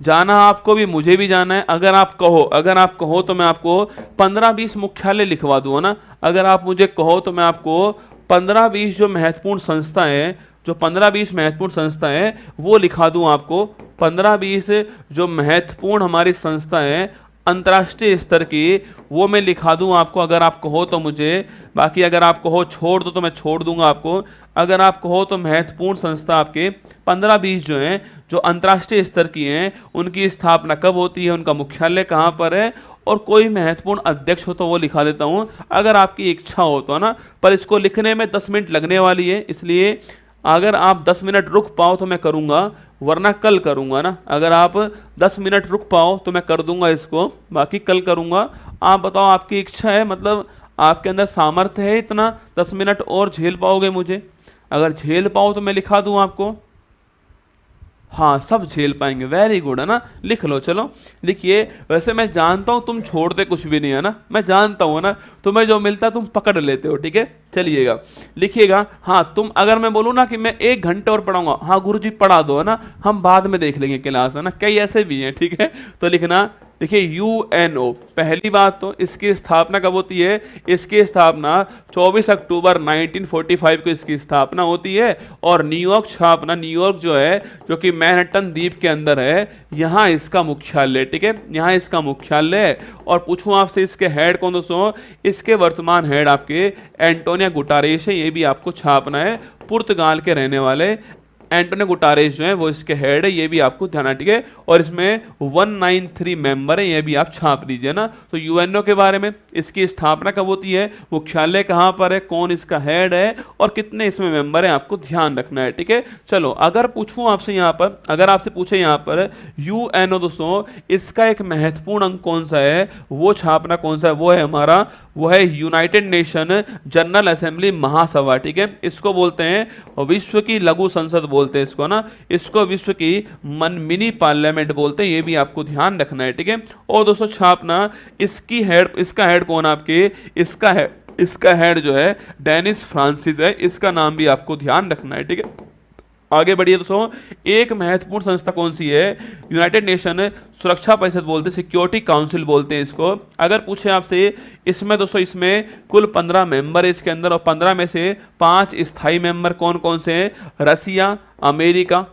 जाना आपको भी, मुझे भी जाना है। अगर आप कहो तो मैं आपको 15-20 मुख्यालय लिखवा दूँ, है ना। अगर आप मुझे कहो तो मैं आपको 15-20 जो महत्वपूर्ण संस्थाएं हैं, जो 15-20 महत्वपूर्ण संस्थाएं हैं वो लिखा दूं आपको। 15-20 जो महत्वपूर्ण हमारी संस्थाएं हैं अंतर्राष्ट्रीय स्तर की, वो मैं लिखा दूं आपको, अगर आप कहो तो मुझे। बाकी अगर आप कहो छोड़ दो तो मैं छोड़ दूंगा आपको। अगर आप कहो तो महत्वपूर्ण संस्था आपके 15-20 जो हैं, जो अंतर्राष्ट्रीय स्तर की हैं, उनकी स्थापना कब होती है, उनका मुख्यालय कहाँ पर है, और कोई महत्वपूर्ण अध्यक्ष हो तो वो लिखा देता हूँ, अगर आपकी इच्छा हो तो, है ना। पर इसको लिखने में 10 मिनट लगने वाली है, इसलिए अगर आप 10 मिनट रुक पाओ तो मैं करूँगा, वरना कल करूँगा ना। अगर आप 10 मिनट रुक पाओ तो मैं कर दूंगा इसको, बाकी कल करूँगा। आप बताओ, आपकी इच्छा है, मतलब आपके अंदर सामर्थ्य है इतना, 10 मिनट और झेल पाओगे मुझे? अगर झेल पाओ तो मैं लिखा दूँ आपको। हाँ, सब झेल पाएंगे, वेरी गुड, है ना। लिख लो, चलो लिखिए। वैसे मैं जानता हूँ तुम छोड़ते कुछ भी नहीं, है ना, मैं जानता हूँ ना, तुम्हें जो मिलता है तुम पकड़ लेते हो, ठीक है। चलिएगा, लिखिएगा। हाँ, तुम अगर मैं बोलूँ ना कि मैं 1 घंटे और पढ़ाऊंगा, हाँ गुरु जी पढ़ा दो, है ना, हम बाद में देख लेंगे क्लास, है ना, कई ऐसे भी हैं, ठीक है। तो लिखना, देखिए यूएनओ, पहली बात तो इसकी स्थापना कब होती है? इसकी स्थापना 24 अक्टूबर 1945 को इसकी स्थापना होती है। और न्यूयॉर्क छापना, न्यूयॉर्क जो है, जो कि मैनहट्टन द्वीप के अंदर है, यहाँ इसका मुख्यालय, ठीक है, यहाँ इसका मुख्यालय है। और पूछूं आपसे इसके हेड कौन दोस्तों? इसके वर्तमान हेड आपके एंटोनियो गुटारेश है, ये भी आपको छापना है। पुर्तगाल के रहने वाले एंटोनियो गुटारेश जो है वो इसके हेड है, ये भी आपको ध्यान है, ठीक है। और इसमें 193 मेंबर है, ये भी आप छाप दीजिए ना। तो यूएनओ के बारे में, इसकी स्थापना कब होती है, मुख्यालय कहाँ पर है, कौन इसका हेड है, और कितने इसमें मेंबर हैं, आपको ध्यान रखना है, ठीक है। चलो, अगर पूछूं आपसे यहाँ पर, अगर आपसे पूछे यहाँ पर यूएनओ दोस्तों, इसका एक महत्वपूर्ण अंक कौन सा है, वो छापना कौन सा है, वो है हमारा, वो है यूनाइटेड नेशन जनरल असेंबली महासभा, ठीक है। इसको बोलते हैं विश्व की लघु संसद बोलते हैं इसको ना, इसको विश्व की मिनी पार्लियामेंट बोलते हैं, ये भी आपको ध्यान रखना है, ठीक है। और दोस्तों छापना, इसकी हेड, इसका हेड कौन आपके, इसका हेड जो है डेनिस फ्रांसिस है, इसका नाम भी आपको ध्यान रखना है, ठीक है। आगे बढ़िए दोस्तों, एक महत्वपूर्ण संस्था कौन सी है? यूनाइटेड नेशन सुरक्षा परिषद बोलते हैं, सिक्योरिटी काउंसिल बोलते हैं इसको। अगर पूछे आपसे, इसमें दोस्तों, इसमें कुल 15 मेंबर है इसके अंदर, और 15 में से 5 स्थायी मेंबर कौन कौन से हैं? रसिया, अमेरिका,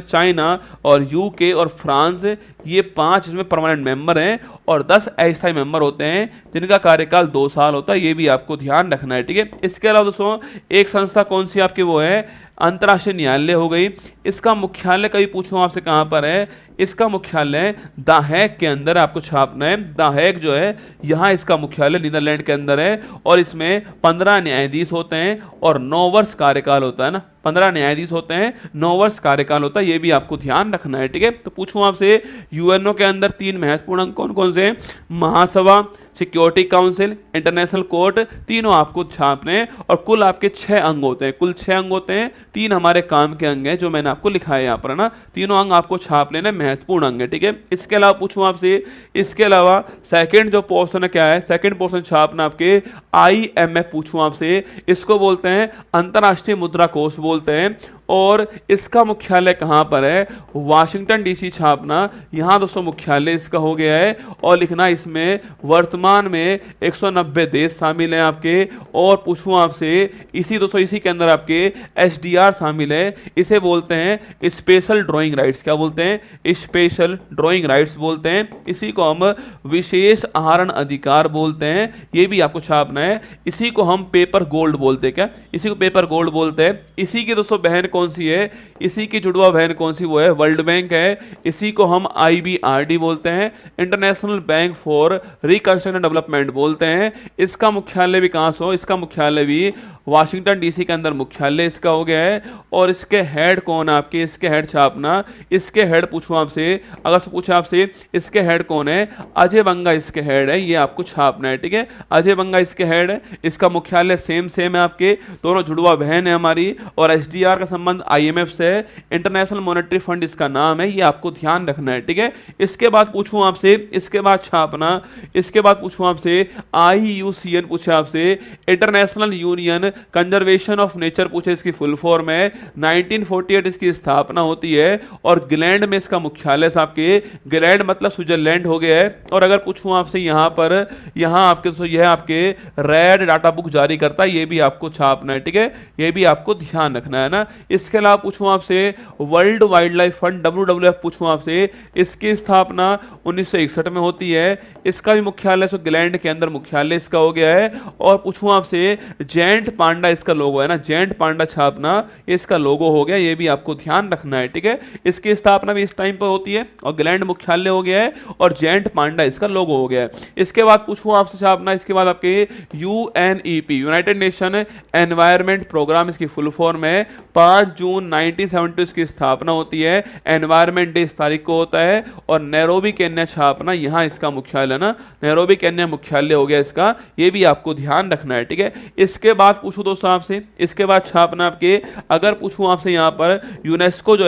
चाइना और यूके और फ्रांस, ये 5 इसमें परमानेंट मेंबर हैं। और 10 अस्थायी मेंबर होते हैं जिनका कार्यकाल 2 साल होता है, ये भी आपको ध्यान रखना है, ठीक है। इसके अलावा दोस्तों एक संस्था कौन सी आपकी, वो है अंतर्राष्ट्रीय न्यायालय हो गई। इसका मुख्यालय कभी पूछूं आपसे कहाँ पर है? इसका मुख्यालय द हेग के अंदर आपको छापना है। द हेग जो है, यहाँ इसका मुख्यालय नीदरलैंड के अंदर है। और इसमें 15 न्यायाधीश होते हैं और 9 वर्ष कार्यकाल होता है ना, 15 न्यायाधीश होते हैं, 9 वर्ष कार्यकाल होता है, ये भी आपको ध्यान रखना है, ठीक है। तो पूछूं आपसे, यूएनओ के अंदर 3 महत्वपूर्ण अंग कौन कौन से? महासभा, सिक्योरिटी काउंसिल, इंटरनेशनल कोर्ट, तीनों आपको छापने। और कुल आपके 6 अंग होते हैं, कुल 6 अंग होते हैं। 3 हमारे काम के अंग हैं जो मैंने आपको लिखा है यहाँ पर, है ना। तीनों अंग आपको छाप लेने, महत्वपूर्ण अंग है, ठीक है। इसके अलावा पूछूं आपसे, इसके अलावा सेकंड जो पोर्शन है क्या है? सेकंड पोर्शन छापना आपके IMF पूछूं आपसे, इसको बोलते हैं अंतर्राष्ट्रीय मुद्रा कोष बोलते हैं। और इसका मुख्यालय कहाँ पर है? वाशिंगटन DC छापना, यहाँ दोस्तों मुख्यालय इसका हो गया है। और लिखना, इसमें वर्तमान में 190 देश शामिल हैं आपके। और पूछूं आपसे, इसी दोस्तों इसी के अंदर आपके SDR शामिल है, इसे बोलते हैं स्पेशल ड्राइंग राइट्स। क्या बोलते हैं? स्पेशल ड्राइंग राइट्स बोलते हैं। इसी को हम विशेष आहरण अधिकार बोलते हैं, ये भी आपको छापना है। इसी को हम पेपर गोल्ड बोलते हैं। क्या? इसी को पेपर गोल्ड बोलते हैं। इसी की दोस्तों बहन कौन सी है? इसी की जुड़वा बहन कौन सी? वो है वर्ल्ड बैंक है। इसी को हम IBRD बोलते हैं, international bank for reconstruction development बोलते हैं। इसका मुख्यालय भी कहाँ से हो? इसका मुख्यालय भी वाशिंगटन DC के अंदर मुख्यालय इसका हो गया है। और इसके हेड कौन है आपके? इसके हेड छापना, इसके हेड पूछूं आपसे, अगर से पूछा आपसे इसके हेड कौन है? अजय बंगा इसके हेड है, ये आपको छापना है, ठीक है। अजय बंगा इसके हेड है। इसका मुख्यालय सेम है आपके, दोनों जुड़वा बहन है हमारी। और SDR का संबंध IMF से है, इंटरनेशनल मॉनेटरी फंड इसका नाम है, ये आपको ध्यान रखना है, ठीक है। इसके बाद पूछूं आपसे, इसके बाद छापना, इसके बाद पूछूं आपसे IUCN पूछा आपसे, international union conservation of nature पूछे इसकी फुल फॉर्म है, 1948 इसकी स्थापना होती है और ग्लैंड में इसका मुख्यालय आपके, ग्लैंड मतलब स्विट्जरलैंड हो गया है। और अगर पूछूं आपसे यहाँ पर, यहाँ आपके दोस्तों यह आपके रेड डाटा बुक जारी करता है, ये भी आपको छापना है, ठीक है, ये भी आपको ध्यान रखना है ना। इसके अलावा पूछूं आपसे world wild life fund WWF पूछूं आपसे, इसकी स्थापना 1961 में होती है, इसका भी मुख्यालय सो ग्लैंड के अंदर मुख्यालय इसका हो गया है। और पूछूं आपसे जेंट पांडा इसका लोगो है ना, जेंट पांडा छापना इसका लोगो हो गया, ये भी आपको ध्यान रखना है, ठीक है। इसकी स्थापना भी इस टाइम पर होती है और ग्लैंड मुख्यालय हो गया है और जेंट पांडा इसका लोगो हो गया है। इसके बाद पूछूं आपसे छापना, इसके बाद आपके UNEP united nation environment programme इसकी फुल फॉर्म है, 5 जून 1970 इसकी स्थापना होती है, एनवायरमेंट डे इस तारीख को होता है। और नैरोबी केन्या छापना, यहाँ इसका मुख्यालय ना, नैरोबी केन्या मुख्यालय हो गया इसका, ये भी आपको ध्यान रखना है, ठीक है। इसके बाद पूछूं दोस्तों आपसे, इसके बाद छापना आपके, अगर पूछूं आपसे यहाँ पर यूनेस्को जो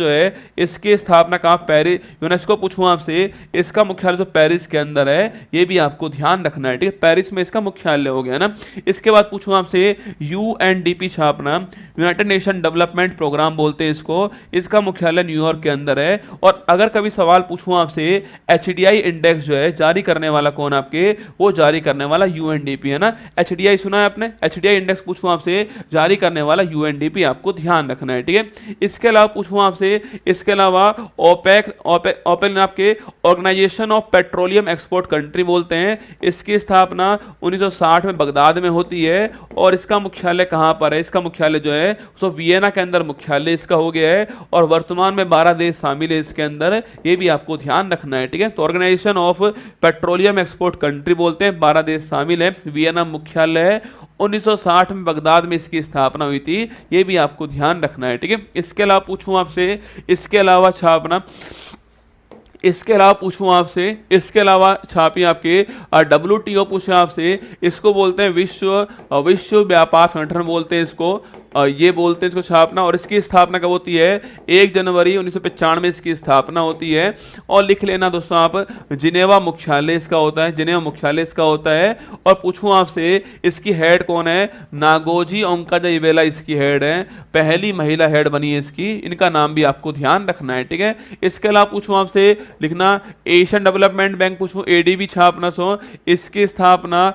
है इसकी स्थापना कहाँ, पेरिस, यूनेस्को पूछूं आपसे इसका मुख्यालय जो पेरिस के अंदर है, ये भी आपको ध्यान रखना है, ठीक है, पेरिस में इसका मुख्यालय हो गया ना। इसके बाद पूछूं आपसे UNDP छापना, यूनाइटेड नेशन डेवलपमेंट प्रोग्राम बोलते हैं इसको, इसका मुख्यालय न्यूयॉर्क के अंदर है। और अगर कभी सवाल पूछूं आपसे HDI इंडेक्स जो है जारी करने वाला कौन आपके, वो जारी करने वाला UNDP है ना, HDI सुना है आपने, HDI इंडेक्स पूछूं आपसे जारी करने वाला UNDP, आपको ध्यान रखना है, ठीक है। इसके अलावा पूछूं आपसे, इसके अलावा ओपेक आपके organisation of petroleum export country बोलते हैं, इसकी स्थापना 1960 में बगदाद में होती है और इसका मुख्यालय कहां पर है, इसका मुख्यालय जो है सो वियना के अंदर मुख्यालय इसका हो गया है और वर्तमान में 12 देश शामिल है इसके अंदर, ये भी आपको ध्यान रखना है, ठीक है। तो organisation of petroleum export country बोलते हैं, 12 देश शामिल है, वियना मुख्यालय है, 1960 में बगदाद में इसकी स्थापना हुई थी, ये भी आपको ध्यान रखना है, ठीक है। इसके अलावा पूछूं आपसे, इसके अलावा छापना, इसके अलावा पूछूं आपसे, इसके अलावा छापी आपके WTO पूछे आपसे, इसको बोलते हैं विश्व व्यापार संगठन बोलते हैं इसको, ये बोलते हैं इसको छापना। और इसकी स्थापना कब होती है, 1 जनवरी 1995 में इसकी स्थापना होती है। और लिख लेना दोस्तों आप, जिनेवा मुख्यालय इसका होता है, जिनेवा मुख्यालय इसका होता है। और पूछूं आपसे इसकी हेड कौन है, नागोजी ओंकाजाइवेला इसकी हेड है, पहली महिला हेड बनी है इसकी, इनका नाम भी आपको ध्यान रखना है, ठीक है। इसके अलावा पूछूं आपसे लिखना, एशियन डेवलपमेंट बैंक पूछूं ADB छापना, सो इसकी स्थापना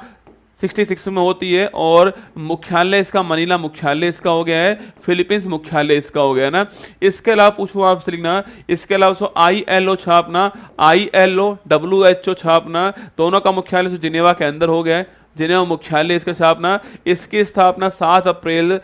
66 में होती है और मुख्यालय इसका मनीला मुख्यालय इसका हो गया है, फिलीपींस मुख्यालय इसका हो गया है ना। इसके अलावा पूछूं आपसे लिखना, इसके अलावा सो ILO छापना, ILO WHO छापना, दोनों का मुख्यालय सो जिनेवा के अंदर हो गया है, जिनेवा मुख्यालय इसका छापना। इसकी स्थापना 7 अप्रैल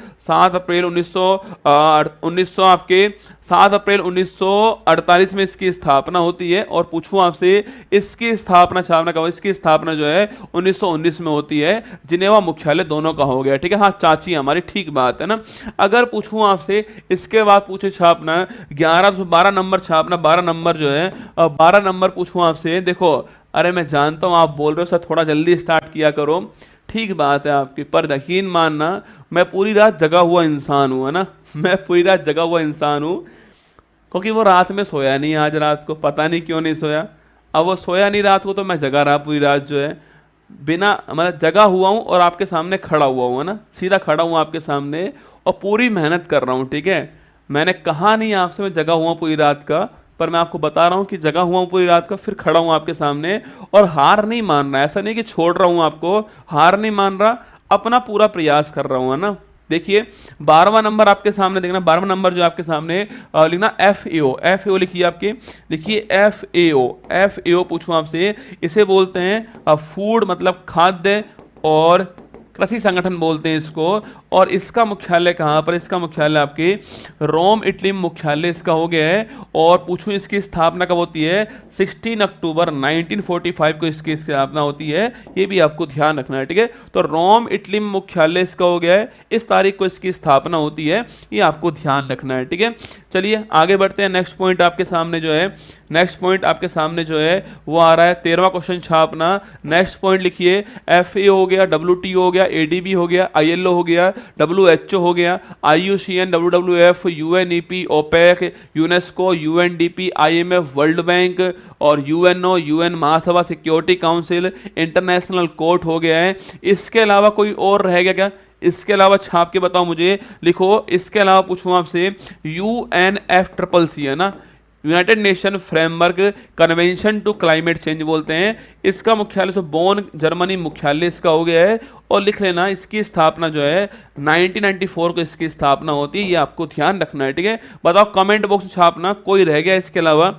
1948 में इसकी स्थापना होती है। और पूछूं आपसे इसकी स्थापना छापना कब, इसकी स्थापना जो है 1919 में होती है, जिनेवा मुख्यालय दोनों का हो गया, ठीक है। हाँ चाची हमारी, ठीक बात है ना। अगर पूछूं आपसे इसके बाद पूछे छापना 12 नंबर छापना, 12 नंबर जो है, 12 नंबर पूछूं आपसे, देखो अरे मैं जानता हूं आप बोल रहे हो सर थोड़ा जल्दी स्टार्ट किया करो, ठीक बात है आपकी, पर यकीन मानना मैं पूरी रात जगा हुआ इंसान हूं, है ना, मैं पूरी रात जगा हुआ इंसान हूं, क्योंकि वो रात में सोया नहीं, आज रात को पता नहीं क्यों नहीं सोया। अब वो सोया नहीं रात को, तो मैं जगा रहा पूरी रात जो है, बिना मतलब जगा हुआ हूं और आपके सामने खड़ा हुआ हूं, है ना, सीधा खड़ा हूं आपके सामने और पूरी मेहनत कर रहा हूं, ठीक है। मैंने कहा नहीं आपसे मैं जगा हुआ पूरी रात का, पर मैं आपको बता रहा हूं कि जगा हुआ हूं पूरी रात का, फिर खड़ा हूं आपके सामने और हार नहीं मान रहा, ऐसा नहीं कि छोड़ रहा हूं आपको, हार नहीं मान रहा, अपना पूरा प्रयास कर रहा हूं, है ना। देखिए 12वां नंबर आपके सामने देखना, 12वां नंबर जो आपके सामने लिखना FAO लिखिए आपके, लिखिए FAO पूछूं आपसे, इसे बोलते हैं फूड मतलब खाद्य और कृषि संगठन बोलते हैं इसको। और इसका मुख्यालय कहाँ पर, इसका मुख्यालय आपके रोम इटली मुख्यालय इसका हो गया है। और पूछूं इसकी स्थापना कब होती है, 16 अक्टूबर 1945 को इसकी स्थापना होती है, ये भी आपको ध्यान रखना है, ठीक है। तो रोम इटली मुख्यालय इसका हो गया है, इस तारीख को इसकी स्थापना होती है, ये आपको ध्यान रखना है, ठीक है। चलिए आगे बढ़ते हैं, नेक्स्ट पॉइंट आपके सामने जो है, नेक्स्ट पॉइंट आपके सामने जो है वो आ रहा है 13वां क्वेश्चन छापना। नेक्स्ट पॉइंट लिखिए, FAO हो गया, WTO हो गया, एडीबी हो गया, आईएलओ हो गया, डब्ल्यूएचओ हो गया, IUCN, WWF, UNEP, OPEC, UNESCO, UNDP, IMF, world bank और यूएनओ, यूएन महासभा, सिक्योरिटी काउंसिल, इंटरनेशनल कोर्ट हो गया है। इसके अलावा कोई और रह गया क्या? इसके अलावा छाप के बताओ मुझे, लिखो। इसके अलावा पूछूं आपसे, UNFCCC है ना, united nation framework convention to climate change बोलते हैं। इसका मुख्यालय से बोन जर्मनी मुख्यालय इसका हो गया है। और लिख लेना इसकी स्थापना जो है 1994 को इसकी स्थापना होती है, ये आपको ध्यान रखना है, ठीक है। बताओ कमेंट बॉक्स में छापना कोई रह गया इसके अलावा।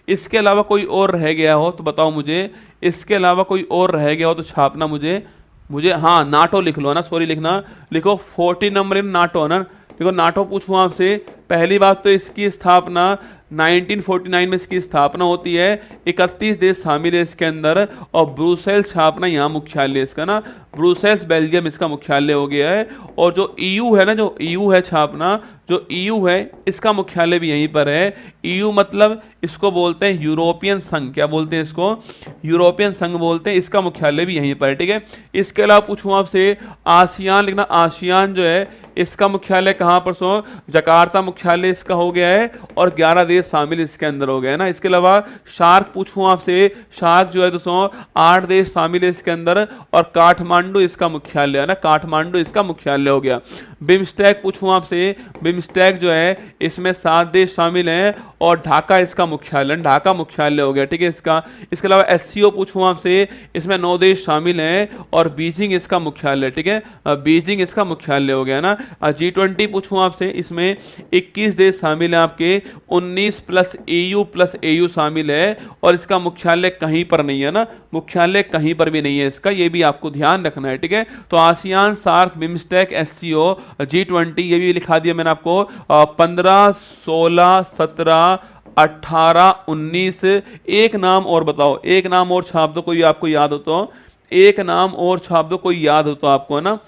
इसके अलावा कोई और रह गया हो तो बताओ मुझे, इसके अलावा कोई और रह गया हो तो छापना मुझे। हाँ, नाटो लिख लो ना, सॉरी लिखना, लिखो 40 नंबर इन नाटो है ना। देखो नाटो पूछूं आपसे, पहली बात तो इसकी स्थापना 1949 में इसकी स्थापना होती है, 31 देश शामिल है इसके अंदर। और ब्रुसेल्स छापना यहाँ मुख्यालय इसका ना, ब्रुसेल्स बेल्जियम इसका मुख्यालय हो गया है। और जो ईयू है ना, जो ईयू है छापना, जो ईयू है इसका मुख्यालय भी यहीं पर है। ईयू मतलब इसको बोलते हैं यूरोपियन संघ, क्या बोलते हैं इसको? यूरोपियन संघ बोलते हैं, इसका मुख्यालय भी यहीं पर है, ठीक है। इसके अलावा पूछूं आपसे, आसियान लिखना, आसियान जो है इसका मुख्यालय कहाँ पर सो? जकार्ता मुख्यालय इसका हो गया है और 11 देश शामिल इसके अंदर हो गए हैं ना। इसके अलावा शार्क पूछूं आपसे, शार्क जो है दोस्तों 8 देश शामिल है इसके अंदर और काठमांडू इसका मुख्यालय है ना, काठमांडू इसका मुख्यालय हो गया। बिम्स्टेक पूछूं आपसे, बिम्स्टेक जो है इसमें 7 देश शामिल हैं और ढाका इसका मुख्यालय, ढाका मुख्यालय हो गया, ठीक है इसका। इसके अलावा एससीओ पूछूं आपसे, इसमें 9 देश शामिल हैं और बीजिंग इसका मुख्यालय, ठीक है, बीजिंग इसका मुख्यालय हो गया ना। G20 पूछूं आपसे, इसमें 21 देश शामिल हैं आपके, 19 प्लस EU शामिल है और इसका मुख्यालय कहीं पर नहीं है ना, मुख्यालय कहीं पर भी नहीं है इसका, ये भी आपको ध्यान रखना है, ठीक है। तो ASEAN, SAARC, BIMSTEC, SCO, G20 ये भी लिखा दिया मैंने आपको। 15, 16, 17, 18, 19, एक नाम और बताओ, एक नाम और छाप दो कोई आपको याद हो तो, एक नाम और छाप दो कोई याद हो तो आपको, है ना,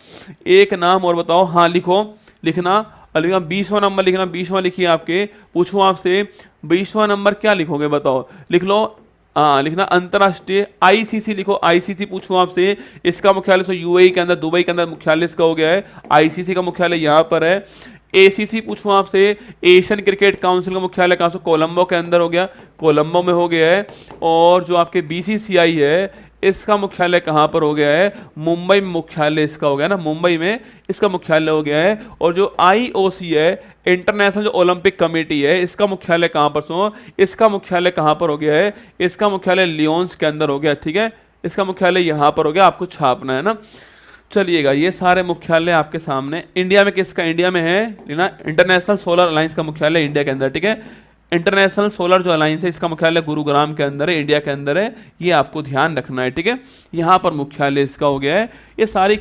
एक नाम और बताओ। हाँ लिखो, लिखना 20वां नंबर लिखना, 20वां लिखिए आपके। पूछूं आपसे 20वां नंबर क्या लिखोगे बताओ, लिख लो। लिखना अंतरराष्ट्रीय, आईसीसी लिखो, आईसीसी पूछूं आपसे, इसका मुख्यालय तो यूएई के अंदर, दुबई के अंदर मुख्यालय इसका हो गया है, आईसीसी का मुख्यालय यहाँ पर है। एसीसी पूछूं आपसे, एशियन क्रिकेट काउंसिल का मुख्यालय कहाँ से? कोलंबो के अंदर हो गया, कोलंबो में हो गया है। और जो आपके बीसीसीआई है इसका मुख्यालय कहाँ पर हो गया है? मुंबई में मुख्यालय इसका हो गया ना, मुंबई में इसका मुख्यालय हो गया है। और जो आईओसी है, इंटरनेशनल जो ओलंपिक कमेटी है, इसका मुख्यालय कहाँ पर सो? इसका मुख्यालय कहाँ पर हो गया है? इसका मुख्यालय लियोन्स के अंदर हो गया, ठीक है, इसका मुख्यालय यहाँ पर हो गया, आपको छापना है ना। चलिएगा, ये सारे मुख्यालय आपके सामने। इंडिया में किसका? इंडिया में है ना, इंटरनेशनल सोलर अलायंस का मुख्यालय इंडिया के अंदर, ठीक है। इंटरनेशनल सोलर जो अलायंस है इसका मुख्यालय गुरुग्राम के अंदर है, इंडिया के अंदर है, ये आपको ध्यान रखना है, ठीक है। यहाँ पर मुख्यालय इसका हो गया है। ये सारी